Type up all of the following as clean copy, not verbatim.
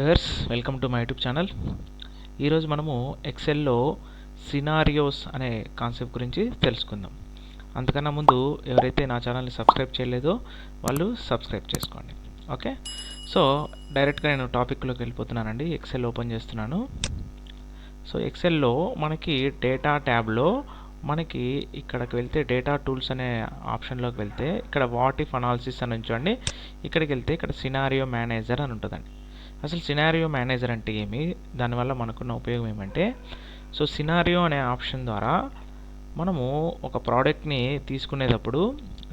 Viewers, welcome to my YouTube channel. ఈరోజు మనము ఎక్సెల్లో scenarios అనే కాన్సెప్ట్ గురించి తెలుసుకుందాం. అంతకన్నా ముందు ఎవరైతే నా ఛానల్ని సబ్స్క్రైబ్ చేయలేదో వాళ్ళు సబ్స్క్రైబ్ చేసుకోండి. ఓకే, సో డైరెక్ట్గా నేను టాపిక్లోకి వెళ్ళిపోతున్నానండి. ఎక్సెల్ ఓపెన్ చేస్తున్నాను. సో ఎక్సెల్లో మనకి డేటా ట్యాబ్లో మనకి ఇక్కడికి వెళ్తే డేటా టూల్స్ అనే ఆప్షన్లోకి వెళ్తే ఇక్కడ వాట్ ఇఫ్ అనాలిసిస్ అని ఉంచండి. ఇక్కడికి వెళ్తే ఇక్కడ సినారియో మేనేజర్ అని ఉంటుందండి. అసలు సినారియో మేనేజర్ అంటే ఏమి, దానివల్ల మనకున్న ఉపయోగం ఏమంటే, సో సినారియో అనే ఆప్షన్ ద్వారా మనము ఒక ప్రోడక్ట్ని తీసుకునేటప్పుడు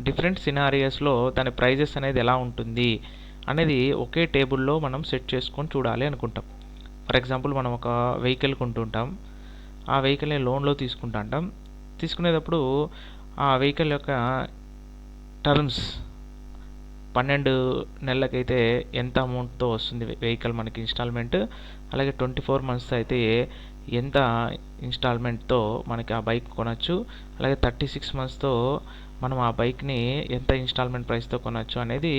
డిఫరెంట్ సినారియోస్లో దాని ప్రైజెస్ అనేది ఎలా ఉంటుంది అనేది ఒకే టేబుల్లో మనం సెట్ చేసుకొని చూడాలి అనుకుంటాం. ఫర్ ఎగ్జాంపుల్, మనం ఒక వెహికల్ కొంటుంటాం. ఆ వెహికల్ని లోన్లో తీసుకుంటాం. తీసుకునేటప్పుడు ఆ వెహికల్ యొక్క టర్మ్స్ 12 నెలలకైతే ఎంత అమౌంట్తో వస్తుంది వెహికల్ మనకి ఇన్స్టాల్మెంట్, అలాగే 24 మంత్స్ అయితే ఎంత ఇన్స్టాల్మెంట్తో మనకి ఆ బైక్ కొనచ్చు, అలాగే 36 మంత్స్తో మనం ఆ బైక్ని ఎంత ఇన్స్టాల్మెంట్ ప్రైస్తో కొనచ్చు అనేది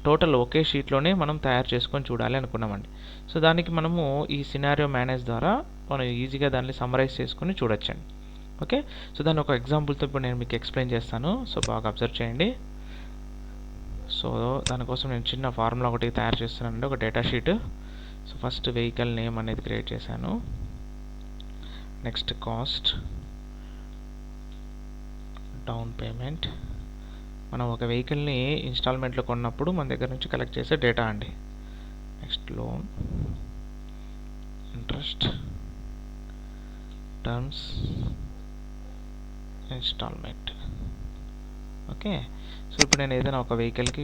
టోటల్ ఒకే షీట్లోనే మనం తయారు చేసుకొని చూడాలి అనుకున్నామండి. సో దానికి మనము ఈ సినారియో మేనేజ్ ద్వారా మనం ఈజీగా దాన్ని సమ్మరైజ్ చేసుకొని చూడొచ్చండి. ఓకే, సో దాన్ని ఒక ఎగ్జాంపుల్తో ఇప్పుడు నేను మీకు ఎక్స్ప్లెయిన్ చేస్తాను. సో బాగా అబ్జర్వ్ చేయండి. సో దానికోసం నేను చిన్న ఫార్ములా ఒకటి తయారు చేస్తున్నానండి, ఒక data sheet. So first vehicle name అనేది క్రియేట్ చేశాను. Next cost, down payment. మనం ఒక వెహికల్ని ఇన్స్టాల్మెంట్లో కొన్నప్పుడు మన దగ్గర నుంచి కలెక్ట్ చేసే డేటా అండి. Next loan, interest, terms, installment. Okay, so ఇప్పుడు నేను ఏదైనా ఒక వెహికల్కి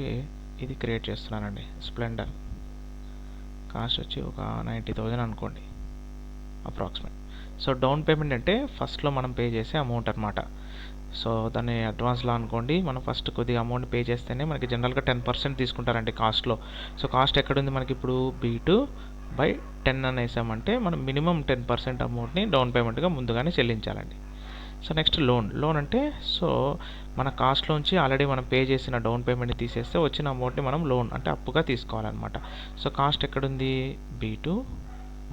ఇది క్రియేట్ చేస్తున్నానండి. స్ప్లెండర్ కాస్ట్ వచ్చి ఒక 90,000 అనుకోండి అప్రాక్సిమేట్. సో డౌన్ పేమెంట్ అంటే ఫస్ట్లో మనం పే చేసే అమౌంట్ అనమాట. సో దాన్ని అడ్వాన్స్లో అనుకోండి. మనం ఫస్ట్ కొద్దిగా అమౌంట్ పే చేస్తేనే మనకి జనరల్గా 10% తీసుకుంటారండి కాస్ట్లో. సో కాస్ట్ ఎక్కడుంది మనకి ఇప్పుడు B2/10 అని వేసామంటే మనం మినిమం 10% అమౌంట్ని డౌన్ పేమెంట్గా ముందుగానే చెల్లించాలండి. సో నెక్స్ట్ లోన్ అంటే, సో మన కాస్ట్లోంచి ఆల్రెడీ మనం పే చేసిన డౌన్ పేమెంట్ని తీసేస్తే వచ్చిన అమౌంట్ని మనం లోన్ అంటే అప్పుగా తీసుకోవాలన్నమాట. సో కాస్ట్ ఎక్కడుంది B2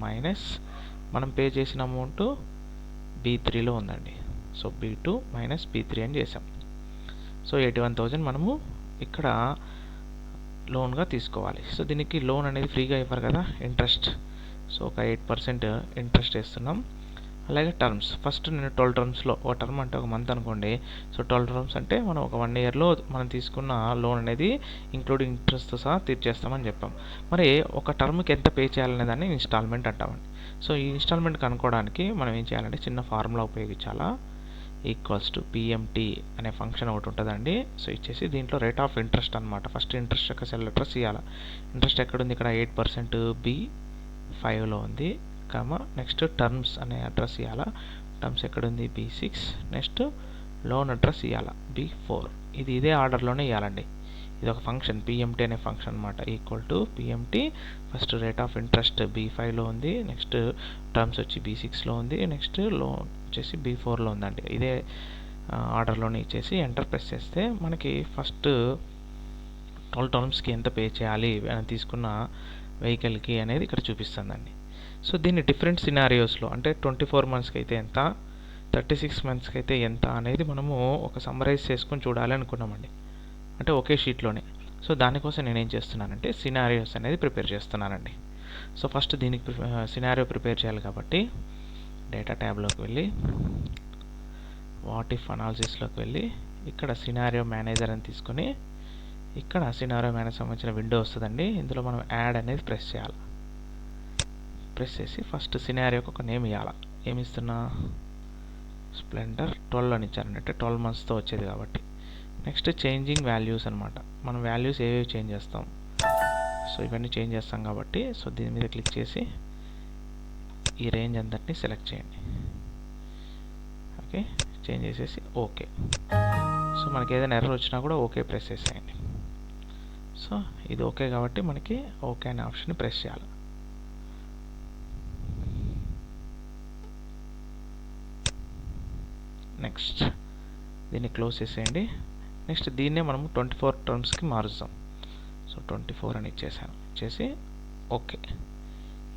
మైనస్ మనం పే చేసిన అమౌంట్ B3లో ఉందండి. సో B2 మైనస్ B3 అని చేసాం. సో 81,000 మనము ఇక్కడ లోన్గా తీసుకోవాలి. సో దీనికి లోన్ అనేది ఫ్రీగా ఇవ్వరు కదా, ఇంట్రెస్ట్. సో ఒక 8% ఇంట్రెస్ట్ వేస్తున్నాం. అలాగే టర్మ్స్, ఫస్ట్ నేను 12 టర్మ్స్లో, ఒక టర్మ్ అంటే ఒక మంత్ అనుకోండి. సో 12 టర్మ్స్ అంటే మనం ఒక 1 ఇయర్లో మనం తీసుకున్న లోన్ అనేది ఇంక్లూడింగ్ ఇంట్రెస్ట్తో సహా తీర్చేస్తామని చెప్పాం. మరి ఒక టర్మ్కి ఎంత పే చేయాలనే దాన్ని ఇన్స్టాల్మెంట్ అంటామండి. సో ఈ ఇన్స్టాల్మెంట్ కనుక్కోవడానికి మనం ఏం చేయాలంటే చిన్న ఫార్ములా ఉపయోగించాలా. ఈక్వల్స్ టు PMT అనే ఫంక్షన్ ఒకటి ఉంటుందండి. సో ఇచ్చేసి దీంట్లో రేట్ ఆఫ్ ఇంట్రెస్ట్ అనమాట. ఫస్ట్ ఇంట్రెస్ట్ యొక్క సెల్ అడ్రస్ ఇవ్వాలి. ఇంట్రెస్ట్ ఎక్కడుంది ఇక్కడ 8% B5లో ఉంది. నెక్స్ట్ టర్మ్స్ అనే అడ్రస్ ఇవ్వాలా. టర్మ్స్ ఎక్కడుంది B6. నెక్స్ట్ లోన్ అడ్రస్ ఇవ్వాలా B4. ఇదే ఆర్డర్లోనే ఇవ్వాలండి. ఇది ఒక ఫంక్షన్ PMT అనే ఫంక్షన్ అనమాట. Equal to PMT, first rate of interest B5లో ఉంది, నెక్స్ట్ టర్మ్స్ వచ్చి B6లో ఉంది, నెక్స్ట్ లోన్ వచ్చేసి B4లో ఉందండి. ఇదే ఆర్డర్లోనే ఇచ్చేసి ఎంటర్ ప్రెస్ చేస్తే మనకి ఫస్ట్ 12 టర్మ్స్కి ఎంత పే చేయాలి తీసుకున్న వెహికల్కి అనేది ఇక్కడ చూపిస్తుందండి. సో దీన్ని డిఫరెంట్ సినారియోస్లో అంటే 24 మంత్స్కి అయితే ఎంత, 36 మంత్స్కి అయితే ఎంత అనేది మనము ఒక సమ్మరైజ్ చేసుకొని చూడాలి అనుకున్నామండి, అంటే ఒకే షీట్లోనే. సో దానికోసం నేనేం చేస్తున్నానంటే సినారియోస్ అనేది ప్రిపేర్ చేస్తున్నానండి. సో ఫస్ట్ దీనికి సినారియో ప్రిపేర్ చేయాలి కాబట్టి డేటా ట్యాబ్లోకి వెళ్ళి వాట్ ఇఫ్ అనాలిసిస్లోకి వెళ్ళి ఇక్కడ సినారియో మేనేజర్ అని తీసుకొని ఇక్కడ సినారియో మేనేజర్ సంబంధించిన విండో వస్తుందండి. ఇందులో మనం యాడ్ అనేది ప్రెస్ చేయాలి. ప్రెస్ చేసి ఫస్ట్ సినారియోకి ఒక నేమ్ ఇవ్వాలి. ఏమి ఇస్తున్నా, స్ప్లెండర్ 12 అని ఇచ్చారండి, అంటే 12 మంత్స్తో వచ్చేది కాబట్టి. నెక్స్ట్ చేంజింగ్ వాల్యూస్ అనమాట. మనం వాల్యూస్ ఏవేవి చేంజ్ చేస్తాం, సో ఇవన్నీ చేంజ్ చేస్తాం కాబట్టి సో దీని మీద క్లిక్ చేసి ఈ రేంజ్ అంతటిని సెలెక్ట్ చేయండి. ఓకే, చేంజ్ చేసేసి ఓకే. సో మనకి ఏదైనా ఎర్రర్ వచ్చినా కూడా ఓకే ప్రెస్ చేసేయండి. సో ఇది ఓకే కాబట్టి మనకి ఓకే అనే ఆప్షన్ని ప్రెస్ చేయాలి. నెక్స్ట్ దీన్ని క్లోజ్ చేసేయండి. నెక్స్ట్ దీన్నే మనము 24 టర్మ్స్కి మారుస్తాం. సో 24 అని ఇచ్చేసాను. ఇచ్చేసి ఓకే.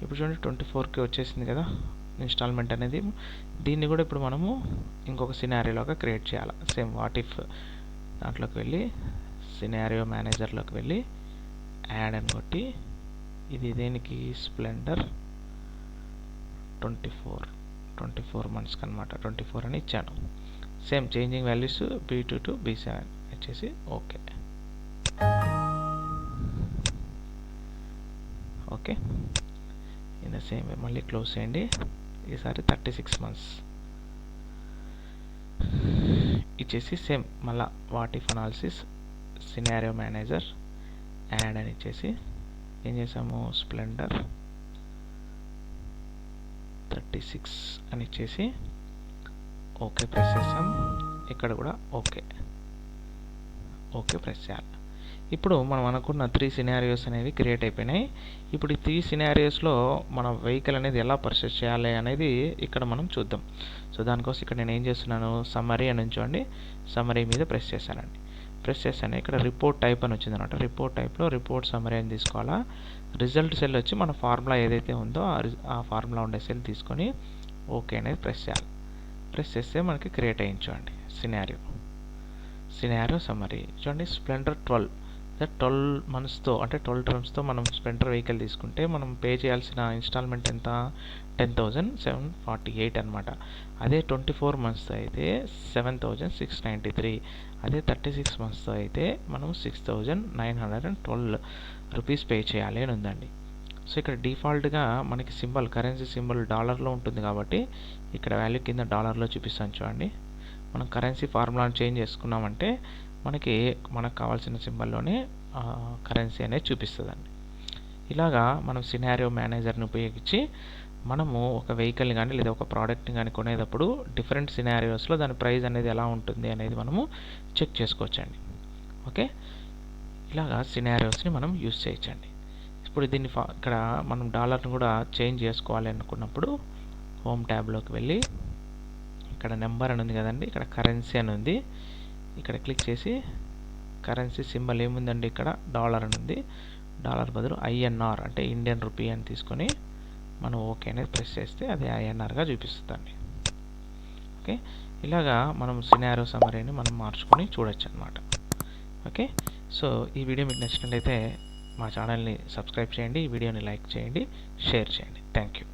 ఇప్పుడు చూడండి 24కి వచ్చేసింది కదా ఇన్స్టాల్మెంట్ అనేది. దీన్ని కూడా ఇప్పుడు మనము ఇంకొక సినారియోలాగా క్రియేట్ చేయాలి. సేమ్ వాట్ ఇఫ్ దాంట్లోకి వెళ్ళి సినారియో మేనేజర్లోకి వెళ్ళి యాడ్ అని కొట్టి ఇది దేనికి స్ప్లెండర్ 24 మంత్స్కి అనమాట 24 అని ఇచ్చాను. Same changing values B2 to B7 వచ్చేసి okay. Okay in the same way మళ్ళీ క్లోజ్ చేయండి. ఈసారి 36 మంత్స్ ఇచ్చేసి సేమ్ మళ్ళా what if analysis scenario manager add అని ఇచ్చేసి ఏం చేసాము స్ప్లెండర్ 36 అని ఇచ్చేసి ఓకే ప్రెస్ చేసాం. ఇక్కడ కూడా ఓకే ప్రెస్ చేయాలి. ఇప్పుడు మనం అనుకున్న 3 సినారియోస్ అనేవి క్రియేట్ అయిపోయినాయి. ఇప్పుడు ఈ 3 సినారియోస్లో మన వెహికల్ అనేది ఎలా పర్చేస్ చేయాలి అనేది ఇక్కడ మనం చూద్దాం. సో దానికోసం ఇక్కడ నేను ఏం చేస్తున్నాను సమ్మరీ అని ఉంచండి. సమ్మరీ మీద ప్రెస్ చేశానండి. ప్రెస్ చేశాను. ఇక్కడ రిపోర్ట్ టైప్ అని వచ్చింది అనమాట. రిపోర్ట్ టైప్లో రిపోర్ట్ సమ్మరీ అని తీసుకోవాలా. రిజల్ట్ సెల్ వచ్చి మన ఫార్ములా ఏదైతే ఉందో ఆ ఫార్ములా ఉండే సెల్ తీసుకొని ఓకే అనేది ప్రెస్ చేయాలి. ప్రెస్ చేస్తే మనకి క్రియేట్ అయ్యించండి సినారియో సమ్మరీ. చూడండి స్ప్లెండర్ 12 మంత్స్తో అంటే 12 టర్మ్స్తో మనం స్ప్లెండర్ వెహికల్ తీసుకుంటే మనం పే చేయాల్సిన ఇన్స్టాల్మెంట్ ఎంత 10,748 అనమాట. అదే 24 మంత్స్తో అయితే 7,693. అదే 36 మంత్స్తో అయితే మనం 6,912 రూపీస్ పే చేయాలి అని ఉందండి. సో ఇక్కడ డిఫాల్ట్గా మనకి సింబల్ కరెన్సీ సింబల్ డాలర్లో ఉంటుంది కాబట్టి ఇక్కడ వాల్యూ కింద డాలర్లో చూపిస్తాను చూడండి. మనం కరెన్సీ ఫార్ములాను చేంజ్ చేసుకున్నామంటే మనకు కావాల్సిన సింబల్లోనే కరెన్సీ అనేది చూపిస్తుందండి. ఇలాగా మనం సినారియో మేనేజర్ని ఉపయోగించి మనము ఒక వెహికల్ని కానీ లేదా ఒక ప్రోడక్ట్ని కానీ కొనేటప్పుడు డిఫరెంట్ సినారియోస్లో దాని ప్రైస్ అనేది ఎలా ఉంటుంది అనేది మనము చెక్ చేసుకోవచ్చండి. ఓకే ఇలాగా సినారియోస్ని మనం యూస్ చేయొచ్చండి. ఇప్పుడు దీన్ని ఇక్కడ మనం డాలర్ని కూడా చేంజ్ చేసుకోవాలి అనుకున్నప్పుడు హోమ్ ట్యాబ్లోకి వెళ్ళి ఇక్కడ నెంబర్ అని ఉంది కదండి, ఇక్కడ కరెన్సీ అని ఉంది. ఇక్కడ క్లిక్ చేసి కరెన్సీ సింబల్ ఏముందండి ఇక్కడ డాలర్ అని ఉంది. డాలర్ బదులు INR అంటే ఇండియన్ రూపీ అని తీసుకొని మనం ఓకే అనేది ప్రెస్ చేస్తే అది INRగా చూపిస్తుందండి. ఓకే ఇలాగా మనం సినారియో సమ్మరీని మనం మార్చుకొని చూడొచ్చు అనమాట. ఓకే సో ఈ వీడియో మీకు నచ్చినట్లయితే మా ఛానల్ని సబ్స్క్రైబ్ చేయండి, ఈ వీడియోని లైక్ చేయండి, షేర్ చేయండి. Thank you.